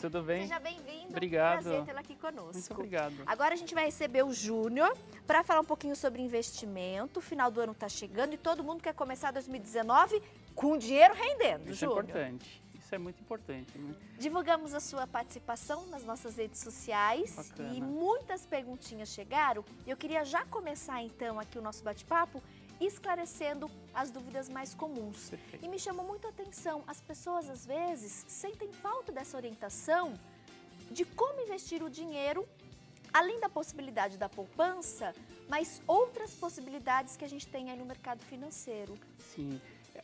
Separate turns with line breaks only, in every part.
Tudo bem?
Seja bem-vindo.
Obrigado.
Prazer tê-lo aqui conosco.
Muito obrigado.
Agora a gente vai receber o Júnior para falar um pouquinho sobre investimento. O final do ano está chegando e todo mundo quer começar 2019 com dinheiro rendendo,
Isso é
Júnior.
importante. Isso é muito importante, né?
Divulgamos a sua participação nas nossas redes sociais.
Bacana.
E muitas perguntinhas chegaram. E eu queria já começar então aqui o nosso bate-papo esclarecendo as dúvidas mais comuns.
Perfeito.
E me chamou muito a atenção, as pessoas às vezes sentem falta dessa orientação de como investir o dinheiro, além da possibilidade da poupança, mas outras possibilidades que a gente tem aí no mercado financeiro.
Sim,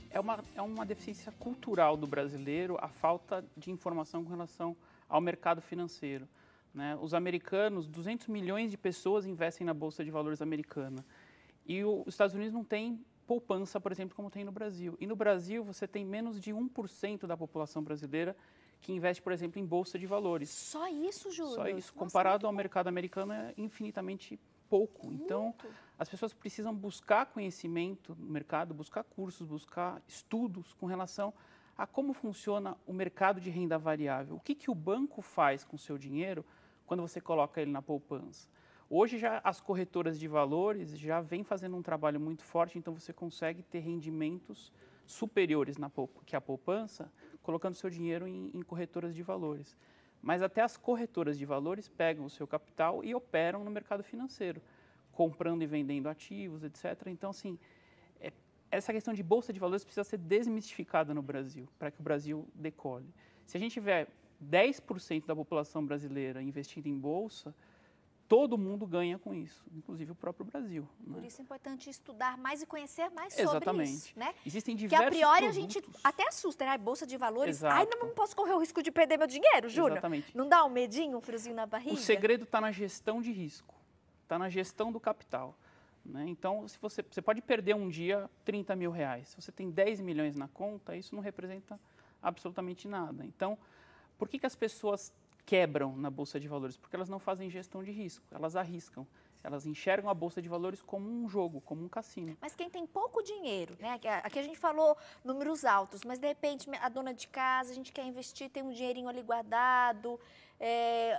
é uma deficiência cultural do brasileiro a falta de informação com relação ao mercado financeiro, né? Os americanos, 200 milhões de pessoas investem na Bolsa de Valores americana. E os Estados Unidos não tem poupança, por exemplo, como tem no Brasil. E no Brasil você tem menos de 1% da população brasileira que investe, por exemplo, em Bolsa de Valores.
Só isso, Júlio?
Só isso.
Nossa,
Comparado ao mercado americano é infinitamente pouco. Então, as pessoas precisam buscar conhecimento no mercado, buscar cursos, buscar estudos com relação a como funciona o mercado de renda variável. O que o banco faz com o seu dinheiro quando você coloca ele na poupança? Hoje já as corretoras de valores já vêm fazendo um trabalho muito forte, então você consegue ter rendimentos superiores que a poupança, colocando seu dinheiro em corretoras de valores. Mas até as corretoras de valores pegam o seu capital e operam no mercado financeiro, comprando e vendendo ativos, etc. Então, assim, essa questão de bolsa de valores precisa ser desmistificada no Brasil, para que o Brasil decole. Se a gente tiver 10% da população brasileira investindo em bolsa, todo mundo ganha com isso, inclusive o próprio Brasil.
Por
Né?
isso é importante estudar mais e conhecer mais sobre
Exatamente.
isso, né?
Existem
Que
diversos
a priori
produtos.
a gente até assusta, né? Bolsa de valores.
Exato.
Ai, não posso correr o risco de perder meu dinheiro, Júnior.
Exatamente.
Não dá um medinho, um friozinho na barriga?
O segredo está na gestão de risco, está na gestão do capital. Né? Então, se você pode perder um dia 30 mil reais. Se você tem 10 milhões na conta, isso não representa absolutamente nada. Então, por que as pessoas quebram na Bolsa de Valores? Porque elas não fazem gestão de risco, elas arriscam. Elas enxergam a Bolsa de Valores como um jogo, como um cassino.
Mas quem tem pouco dinheiro, né? Aqui a gente falou números altos, mas de repente a dona de casa, a gente quer investir, tem um dinheirinho ali guardado,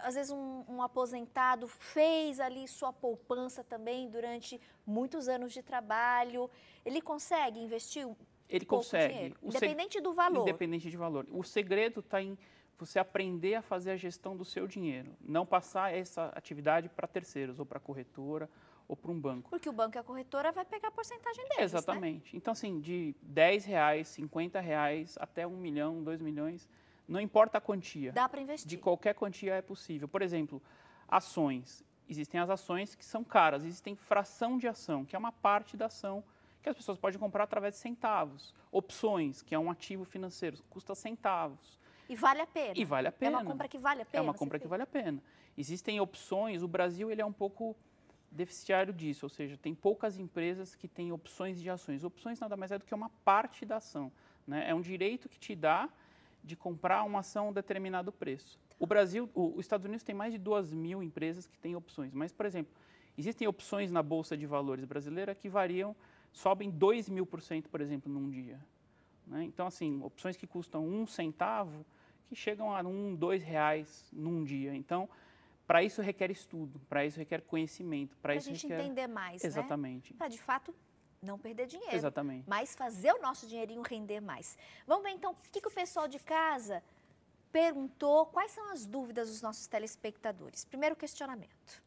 às vezes um aposentado fez ali sua poupança também durante muitos anos de trabalho. Ele consegue investir
Ele
pouco
consegue.
dinheiro, independente do valor.
Independente de valor. O segredo está em você aprender a fazer a gestão do seu dinheiro, não passar essa atividade para terceiros, ou para a corretora, ou para um banco.
Porque o banco e a corretora vai pegar a porcentagem deles,
Exatamente.
Né?
Então, assim, de R$10, R$50 até 1 milhão, 2 milhões, não importa a quantia.
Dá para investir.
De qualquer quantia é possível. Por exemplo, ações. Existem as ações que são caras, existem fração de ação, que é uma parte da ação que as pessoas podem comprar através de centavos. Opções, que é um ativo financeiro, custa centavos.
E vale a pena.
E vale a pena.
É uma compra que vale a pena.
É uma compra que vale a pena. Existem opções, o Brasil ele é um pouco deficitário disso, ou seja, tem poucas empresas que têm opções de ações. Opções nada mais é do que uma parte da ação. Né? É um direito que te dá de comprar uma ação a um determinado preço. O Brasil, os Estados Unidos tem mais de 2.000 empresas que têm opções, mas, por exemplo, existem opções na Bolsa de Valores brasileira que variam, sobem 2.000%, por exemplo, num dia. Né? Então, assim, opções que custam 1 centavo, que chegam a R$1, R$2 num dia. Então, para isso requer estudo, para isso requer conhecimento. Para isso
a gente
requer...
entender mais,
Exatamente.
Né? Para, de fato, não perder dinheiro.
Exatamente.
Mas fazer o nosso dinheirinho render mais. Vamos ver, então, o que o pessoal de casa perguntou, quais são as dúvidas dos nossos telespectadores. Primeiro questionamento.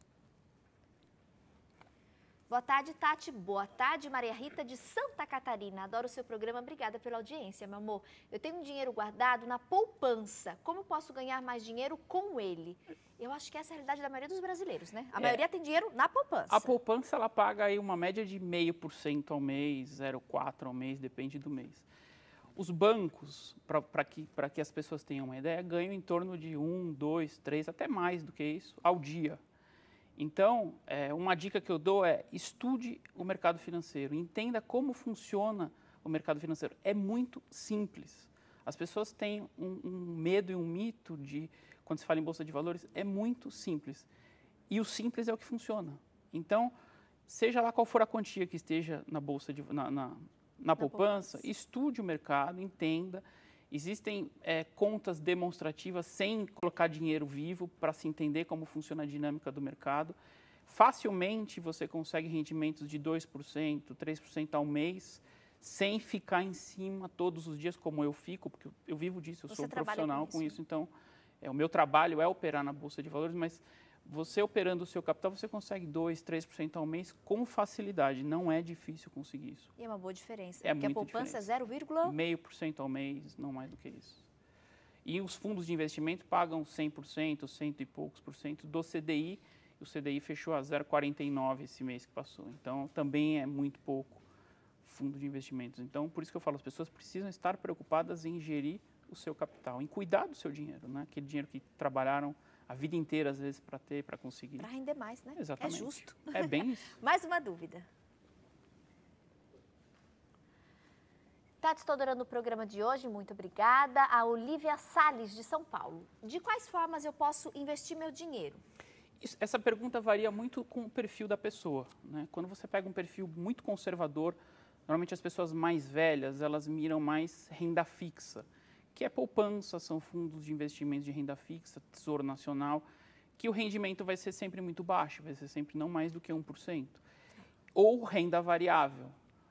Boa tarde, Tati. Boa tarde, Maria Rita de Santa Catarina. Adoro o seu programa. Obrigada pela audiência, meu amor. Eu tenho um dinheiro guardado na poupança. Como posso ganhar mais dinheiro com ele? Eu acho que essa é a realidade da maioria dos brasileiros, né? A maioria tem dinheiro na poupança.
A poupança, ela paga aí uma média de 0,5% ao mês, 0,4% ao mês, depende do mês. Os bancos, para que as pessoas tenham uma ideia, ganham em torno de 1, 2, 3, até mais do que isso, ao dia. Então, uma dica que eu dou é estude o mercado financeiro, entenda como funciona o mercado financeiro. É muito simples. As pessoas têm um medo e um mito de, quando se fala em Bolsa de Valores, é muito simples. E o simples é o que funciona. Então, seja lá qual for a quantia que esteja na bolsa, na poupança, estude o mercado, entenda Existem contas demonstrativas sem colocar dinheiro vivo para se entender como funciona a dinâmica do mercado. Facilmente você consegue rendimentos de 2%, 3% ao mês, sem ficar em cima todos os dias como eu fico, porque eu vivo disso, eu sou um profissional com isso. Então, o meu trabalho é operar na Bolsa de Valores, mas você operando o seu capital, você consegue 2%, 3% ao mês com facilidade. Não é difícil conseguir isso.
E é uma boa diferença,
porque
a poupança
diferença.
É 0,5%
ao mês, não mais do que isso. E os fundos de investimento pagam 100%, 100 e poucos por cento do CDI. O CDI fechou a 0,49 esse mês que passou. Então, também é muito pouco fundo de investimentos. Então, por isso que eu falo, as pessoas precisam estar preocupadas em gerir o seu capital, em cuidar do seu dinheiro, né? Aquele dinheiro que trabalharam a vida inteira, às vezes, para ter, para conseguir.
Para render mais, né?
Exatamente.
É justo.
É bem isso.
Mais uma dúvida. Tati, estou adorando o programa de hoje, muito obrigada. A Olivia Salles, de São Paulo. De quais formas eu posso investir meu dinheiro?
Essa pergunta varia muito com o perfil da pessoa, né? Quando você pega um perfil muito conservador, normalmente as pessoas mais velhas, elas miram mais renda fixa, que é poupança, são fundos de investimento de renda fixa, Tesouro Nacional, que o rendimento vai ser sempre muito baixo, vai ser sempre não mais do que 1%. Ou renda variável.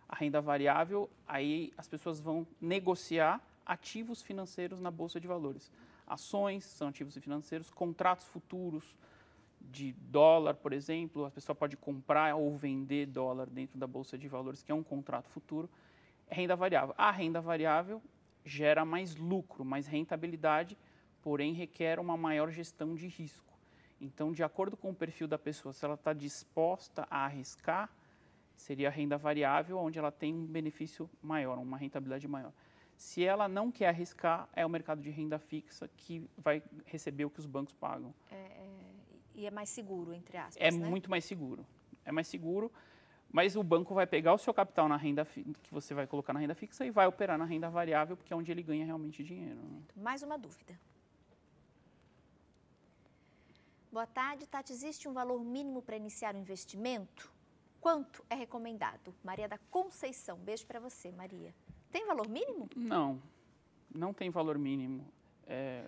A renda variável, aí as pessoas vão negociar ativos financeiros na Bolsa de Valores. Ações são ativos financeiros, contratos futuros de dólar, por exemplo, a pessoa pode comprar ou vender dólar dentro da Bolsa de Valores, que é um contrato futuro. É renda variável. A renda variável gera mais lucro, mais rentabilidade, porém requer uma maior gestão de risco. Então, de acordo com o perfil da pessoa, se ela está disposta a arriscar, seria a renda variável, onde ela tem um benefício maior, uma rentabilidade maior. Se ela não quer arriscar, é o mercado de renda fixa que vai receber o que os bancos pagam.
E é mais seguro, entre aspas,
né? Muito mais seguro. É mais seguro, mas o banco vai pegar o seu capital na renda que você vai colocar na renda fixa e vai operar na renda variável, porque é onde ele ganha realmente dinheiro. Né?
Mais uma dúvida. Boa tarde, Tati. Existe um valor mínimo para iniciar o investimento? Quanto é recomendado? Maria da Conceição. Beijo para você, Maria. Tem valor mínimo?
Não, não tem valor mínimo.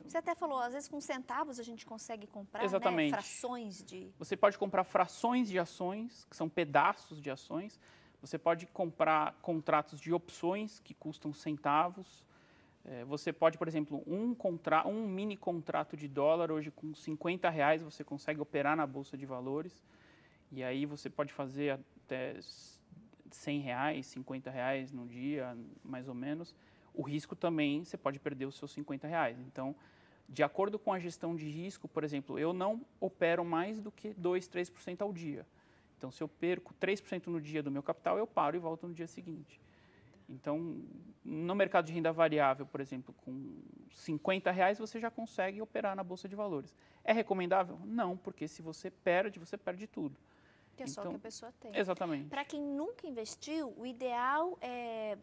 Você até falou, às vezes com centavos a gente consegue comprar,
exatamente,
né? Frações de...
Você pode comprar frações de ações, que são pedaços de ações. Você pode comprar contratos de opções, que custam centavos. Você pode, por exemplo, um mini contrato de dólar, hoje com R$50, você consegue operar na Bolsa de Valores. E aí você pode fazer até R$100, R$50 no dia, mais ou menos. O risco também, você pode perder os seus R$50. Então, de acordo com a gestão de risco, por exemplo, eu não opero mais do que 2%, 3% ao dia. Então, se eu perco 3% no dia do meu capital, eu paro e volto no dia seguinte. Então, no mercado de renda variável, por exemplo, com R$50, você já consegue operar na Bolsa de Valores. É recomendável? Não, porque se você perde tudo.
Que é só o que a pessoa tem.
Exatamente.
Para quem nunca investiu, o ideal é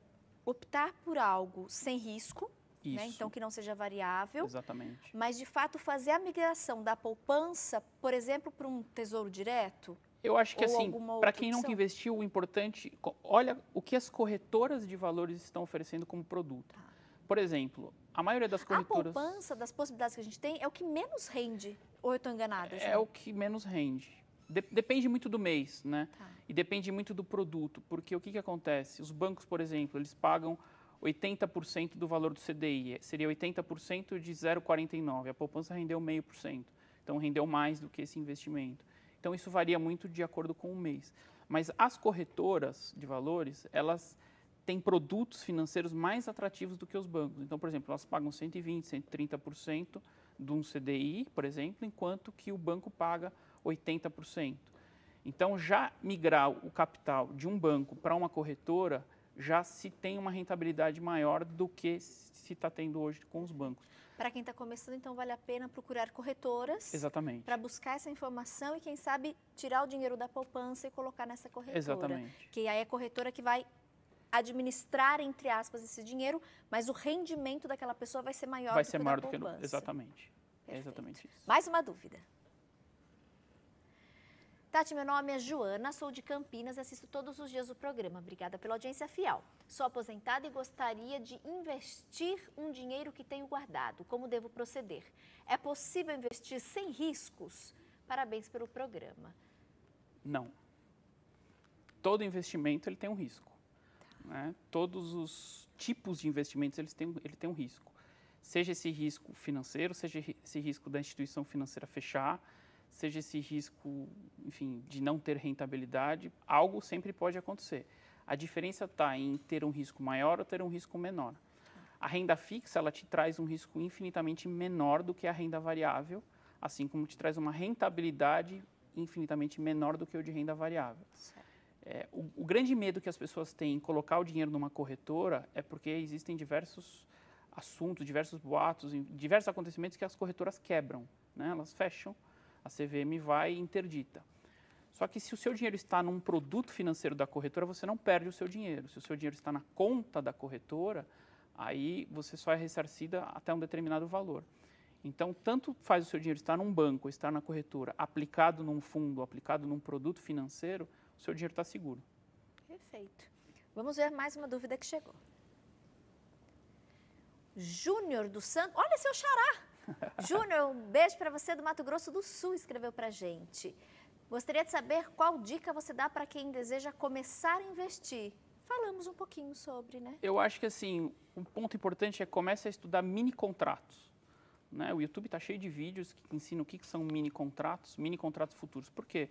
optar por algo sem risco, né? Então que não seja variável.
Exatamente.
Mas, de fato, fazer a migração da poupança, por exemplo, para um tesouro direto.
Eu acho que, assim, para quem nunca investiu, o importante, olha o que as corretoras de valores estão oferecendo como produto. Por exemplo, a maioria das corretoras...
A poupança, das possibilidades que a gente tem, é o que menos rende, ou eu estou enganada?
É o que menos rende. Depende muito do mês, né? E depende muito do produto, porque o que acontece? Os bancos, por exemplo, eles pagam 80% do valor do CDI, seria 80% de 0,49%. A poupança rendeu 0,5%, então rendeu mais do que esse investimento. Então, isso varia muito de acordo com o mês. Mas as corretoras de valores, elas têm produtos financeiros mais atrativos do que os bancos. Então, por exemplo, elas pagam 120%, 130% de um CDI, por exemplo, enquanto que o banco paga 80%. Então, já migrar o capital de um banco para uma corretora, já se tem uma rentabilidade maior do que se está tendo hoje com os bancos.
Para quem está começando, então, vale a pena procurar corretoras.
Exatamente.
Para buscar essa informação e, quem sabe, tirar o dinheiro da poupança e colocar nessa corretora.
Exatamente.
Que aí é a corretora que vai administrar, entre aspas, esse dinheiro, mas o rendimento daquela pessoa vai ser maior do que o da poupança.
Exatamente.
Perfeito.
É exatamente isso.
Mais uma dúvida. Tati, meu nome é Joana, sou de Campinas e assisto todos os dias o programa. Obrigada pela audiência fiel. Sou aposentada e gostaria de investir um dinheiro que tenho guardado. Como devo proceder? É possível investir sem riscos? Parabéns pelo programa.
Não. Todo investimento ele tem um risco. Né? Todos os tipos de investimentos ele tem um risco. Seja esse risco financeiro, seja esse risco da instituição financeira fechar, seja esse risco, enfim, de não ter rentabilidade, algo sempre pode acontecer. A diferença está em ter um risco maior ou ter um risco menor. A renda fixa, ela te traz um risco infinitamente menor do que a renda variável, assim como te traz uma rentabilidade infinitamente menor do que o de renda variável. O grande medo que as pessoas têm em colocar o dinheiro numa corretora é porque existem diversos assuntos, diversos boatos, diversos acontecimentos que as corretoras quebram, né? Elas fecham, a CVM vai e interdita. Só que se o seu dinheiro está num produto financeiro da corretora, você não perde o seu dinheiro. Se o seu dinheiro está na conta da corretora, aí você só é ressarcida até um determinado valor. Então, tanto faz o seu dinheiro estar num banco, estar na corretora, aplicado num fundo, aplicado num produto financeiro, o seu dinheiro está seguro.
Perfeito. Vamos ver mais uma dúvida que chegou. Júnior do Santos, olha seu xará! Júnior, um beijo para você do Mato Grosso do Sul, escreveu para a gente. Gostaria de saber qual dica você dá para quem deseja começar a investir. Falamos um pouquinho sobre, né?
Eu acho que, assim, um ponto importante é comece a estudar mini contratos. Né? O YouTube está cheio de vídeos que ensinam o que são mini contratos futuros. Por quê?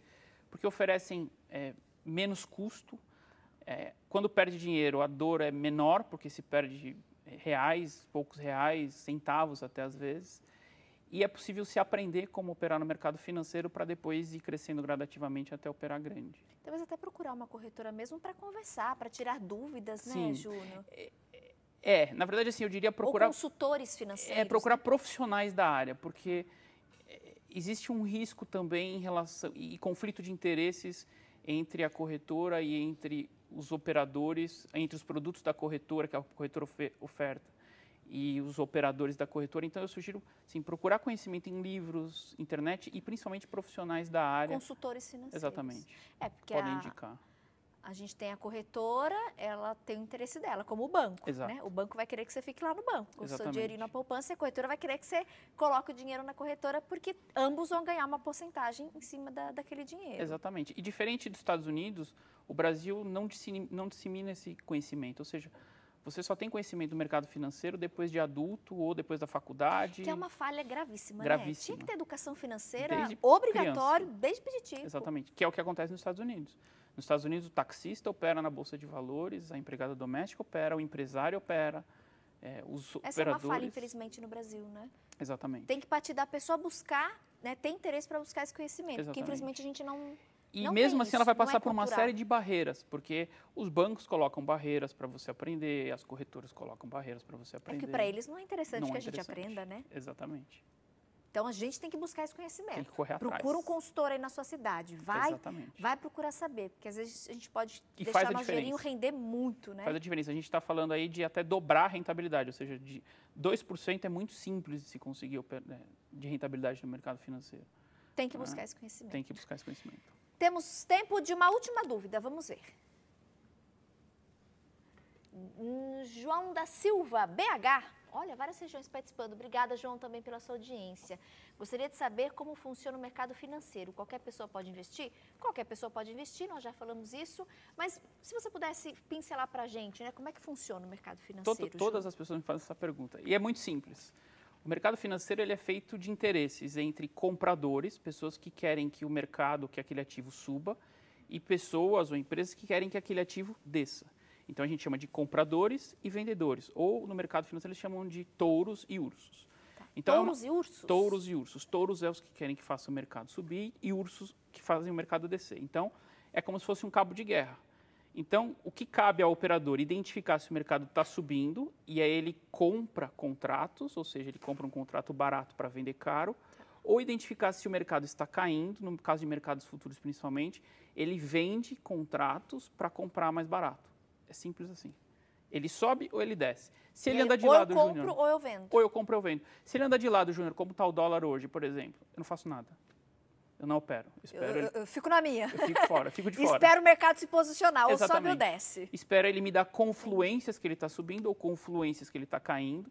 Porque oferecem menos custo. Quando perde dinheiro, a dor é menor, porque se perde reais, poucos reais, centavos até às vezes. E é possível se aprender como operar no mercado financeiro para depois ir crescendo gradativamente até operar grande.
Talvez até procurar uma corretora mesmo para conversar, para tirar dúvidas,
Sim.
né, Júnior?
Na verdade, assim, eu diria procurar...
Ou consultores financeiros.
Procurar
né?
profissionais da área, porque existe um risco também em relação... e conflito de interesses entre a corretora e entre os operadores, entre os produtos da corretora, que a corretora oferta, e os operadores da corretora. Então, eu sugiro, assim, procurar conhecimento em livros, internet e principalmente profissionais da área.
Consultores financeiros.
Exatamente.
Porque
podem indicar.
A gente tem a corretora, ela tem o interesse dela, como o banco.
Exato.
Né? O banco vai querer que você fique lá no banco, com o seu
Exatamente.
dinheirinho na poupança, e a corretora vai querer que você coloque o dinheiro na corretora, porque ambos vão ganhar uma porcentagem em cima daquele dinheiro.
Exatamente. E diferente dos Estados Unidos, o Brasil não dissemina esse conhecimento, ou seja, você só tem conhecimento do mercado financeiro depois de adulto ou depois da faculdade.
Que é uma falha gravíssima,
Gravíssima.
né? Tinha que ter educação financeira
Desde
obrigatório,
criança.
desde pequitico.
Exatamente, que é o que acontece nos Estados Unidos. Nos Estados Unidos, o taxista opera na Bolsa de Valores, a empregada doméstica opera, o empresário opera, os operadores...
Essa é uma falha, infelizmente, no Brasil, né?
Exatamente.
Tem que partir da pessoa buscar, né, ter interesse para buscar esse conhecimento,
Exatamente.
porque, infelizmente, a gente não...
E
não
mesmo
tem
assim
isso,
ela vai
não é
passar por uma
cultural.
série de barreiras, porque os bancos colocam barreiras para você aprender, as corretoras colocam barreiras para você
É
aprender.
que para eles não é interessante
Não
que
é
a gente
interessante.
aprenda, né?
Exatamente.
Então, a gente tem que buscar esse conhecimento.
Tem que correr atrás.
Procura um consultor aí na sua cidade.
Exatamente.
Vai procurar saber, porque às vezes a gente pode
E
deixar
faz a
nosso dinheirinho
diferença.
render muito, né?
Faz a diferença. A gente está falando aí de até dobrar a rentabilidade, ou seja, de 2% é muito simples de se conseguir de rentabilidade no mercado financeiro.
Tem que buscar esse conhecimento.
Tem que buscar esse conhecimento.
Temos tempo de uma última dúvida, vamos ver. João da Silva, BH. Olha, várias regiões participando. Obrigada, João, também pela sua audiência. Gostaria de saber como funciona o mercado financeiro. Qualquer pessoa pode investir? Qualquer pessoa pode investir, nós já falamos isso. Mas se você pudesse pincelar para a gente, né, como é que funciona o mercado financeiro,
Todas as pessoas me fazem essa pergunta. E é muito simples. O mercado financeiro ele é feito de interesses entre compradores, pessoas que querem que o mercado, que aquele ativo suba, e pessoas ou empresas que querem que aquele ativo desça. Então, a gente chama de compradores e vendedores. Ou, no mercado financeiro, eles chamam de touros e ursos.
Tá.
Então,
touros e ursos?
Touros e ursos. Touros é os que querem que faça o mercado subir e ursos que fazem o mercado descer. Então, é como se fosse um cabo de guerra. Então, o que cabe ao operador? Identificar se o mercado está subindo e aí ele compra contratos, ou seja, ele compra um contrato barato para vender caro, ou identificar se o mercado está caindo, no caso de mercados futuros principalmente, ele vende contratos para comprar mais barato. É simples assim. Ele sobe ou ele desce. Se ele anda de lado,
Júnior... Ou eu
Júnior,
compro ou eu vendo.
ou eu compro ou eu vendo. Se ele anda de lado, Júnior, como está o dólar hoje, por exemplo, eu não faço nada. Eu não opero.
Eu fico na minha.
Eu fico fora, eu fico de fora.
Espero o mercado se posicionar, ou sobe ou
Exatamente.
desce.
Espera ele me dar confluências que ele está subindo ou confluências que ele está caindo.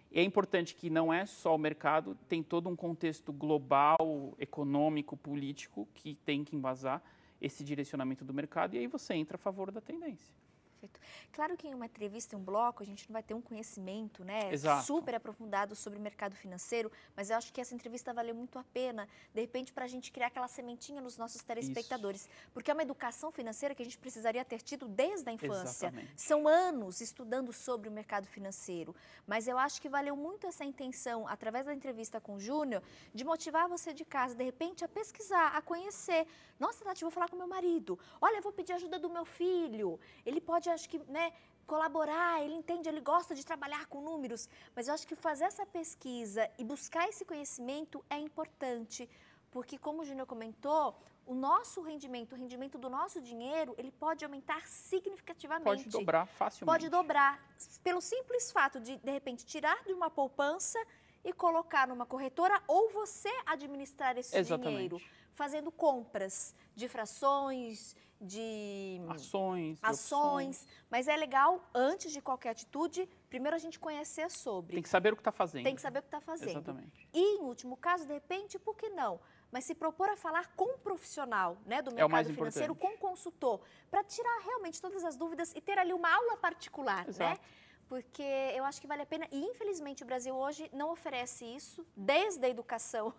E é importante que não é só o mercado, tem todo um contexto global, econômico, político, que tem que embasar esse direcionamento do mercado, e aí você entra a favor da tendência.
Perfeito. Claro que em uma entrevista, em um bloco, a gente não vai ter um conhecimento, né,
Exato.
super aprofundado sobre o mercado financeiro, mas eu acho que essa entrevista valeu muito a pena, de repente, para a gente criar aquela sementinha nos nossos telespectadores. Isso. Porque é uma educação financeira que a gente precisaria ter tido desde a infância.
Exatamente.
São anos estudando sobre o mercado financeiro, mas eu acho que valeu muito essa intenção, através da entrevista com o Júnior, de motivar você de casa, de repente, a pesquisar, a conhecer. Nossa, Tati, vou falar com meu marido. Olha, eu vou pedir ajuda do meu filho. Ele pode, acho que, né, colaborar, ele entende, ele gosta de trabalhar com números. Mas eu acho que fazer essa pesquisa e buscar esse conhecimento é importante. Porque, como o Júnior comentou, o nosso rendimento, o rendimento do nosso dinheiro, ele pode aumentar significativamente.
Pode dobrar facilmente.
Pode dobrar, pelo simples fato de repente, tirar de uma poupança e colocar numa corretora ou você administrar esse dinheiro, fazendo compras de frações, de ações. Mas é legal, antes de qualquer atitude, primeiro a gente conhecer sobre.
Tem que saber o que está fazendo.
Tem que saber o que está fazendo.
Exatamente.
E, em último caso, de repente, por que não? Mas se propor a falar com um profissional, né, do mercado financeiro, com um consultor, para tirar realmente todas as dúvidas e ter ali uma aula particular,
Exato.
né? Porque eu acho que vale a pena. E, infelizmente, o Brasil hoje não oferece isso, desde a educação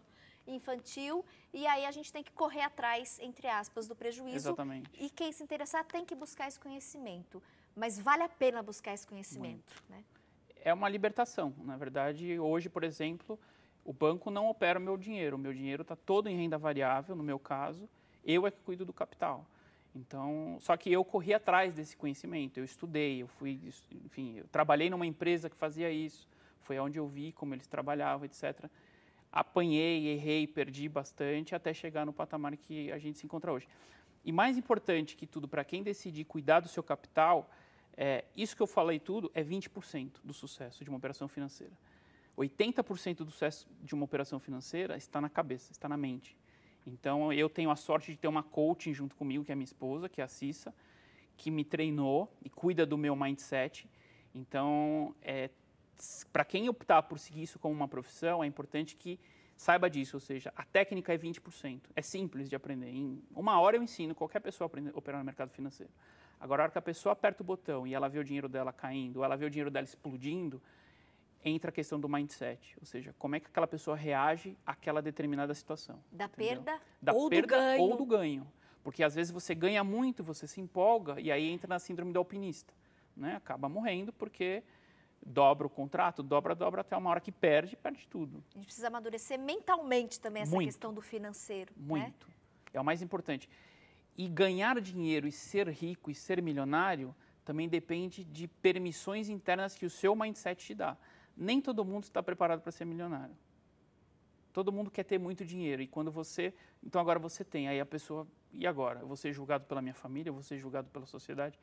infantil, e aí a gente tem que correr atrás, entre aspas, do prejuízo.
Exatamente.
E quem se interessar tem que buscar esse conhecimento. Mas vale a pena buscar esse conhecimento, né?
É uma libertação. Na verdade, hoje, por exemplo, o banco não opera o meu dinheiro está todo em renda variável, no meu caso, eu é que cuido do capital. Então, só que eu corri atrás desse conhecimento, eu estudei, eu trabalhei numa empresa que fazia isso, foi onde eu vi como eles trabalhavam, etc. Apanhei, errei, perdi bastante até chegar no patamar que a gente se encontra hoje. E mais importante que tudo, para quem decidir cuidar do seu capital, isso que eu falei tudo é 20% do sucesso de uma operação financeira. 80% do sucesso de uma operação financeira está na cabeça, está na mente. Então, eu tenho a sorte de ter uma coaching junto comigo, que é a minha esposa, que é a Cissa, que me treinou e cuida do meu mindset. Então, para quem optar por seguir isso como uma profissão, é importante que saiba disso, ou seja, a técnica é 20%. É simples de aprender. Em 1 hora eu ensino qualquer pessoa a operar no mercado financeiro. Agora, a hora que a pessoa aperta o botão e ela vê o dinheiro dela caindo, ou ela vê o dinheiro dela explodindo, entra a questão do mindset, ou seja, como é que aquela pessoa reage àquela determinada situação.
Da
entendeu?
perda,
ou do ganho. Porque às vezes você ganha muito, você se empolga e aí entra na síndrome do alpinista, né? Acaba morrendo porque dobra o contrato, dobra até uma hora que perde tudo.
A gente precisa amadurecer mentalmente também essa questão do financeiro.
Muito. Né? É o mais importante. E ganhar dinheiro e ser rico e ser milionário também depende de permissões internas que o seu mindset te dá. Nem todo mundo está preparado para ser milionário. Todo mundo quer ter muito dinheiro. E quando você... Então, agora você tem. Aí a pessoa... E agora? Eu vou ser julgado pela minha família? Eu vou ser julgado pela sociedade?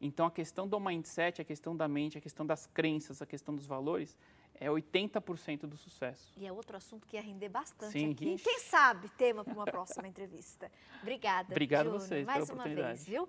Então, a questão do mindset, a questão da mente, a questão das crenças, a questão dos valores, é 80% do sucesso.
E é outro assunto que ia render bastante
Sim,
aqui. Quem sabe tema para uma próxima entrevista. Obrigada,
Obrigado
Júnior,
a vocês
mais
pela
uma
oportunidade.
vez, viu?